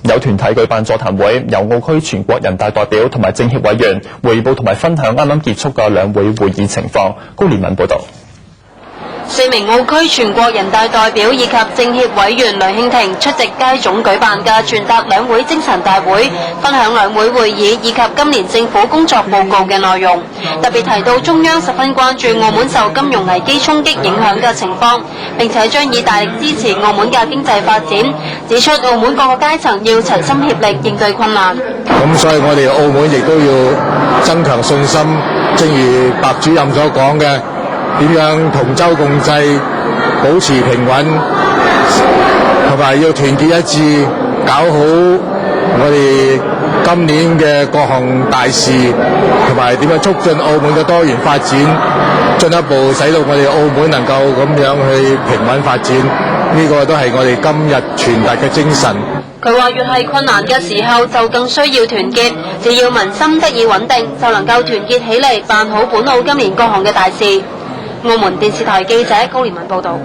有團體舉辦座談會，由澳區全國人大代表同埋政協委員匯報同埋分享啱啱結束嘅兩會會議情況。高連文報道。4名澳區全國人大代表以及政協委員雷慶廷出席街總舉辦嘅傳達兩會精神大會，分享兩會會議以及今年政府工作報告嘅內容，特別提到中央十分關注澳門受金融危機衝擊影響嘅情況，並且將以大力支持澳門嘅經濟發展，指出澳門各個階層要齊心協力應對困難。咁所以我哋澳門亦都要增強信心，正如白主任所講嘅，點樣同舟共濟，保持平穩，同埋要團結一致，搞好我哋今年嘅各項大事，同埋點樣促進澳門嘅多元發展，進一步使到我哋澳門能夠咁樣去平穩發展，呢個都係我哋今日傳達嘅精神。佢話越係困難嘅時候就更需要團結，只要民心得以穩定，就能夠團結起嚟辦好本澳今年各項嘅大事。澳門電視台記者高連文報道。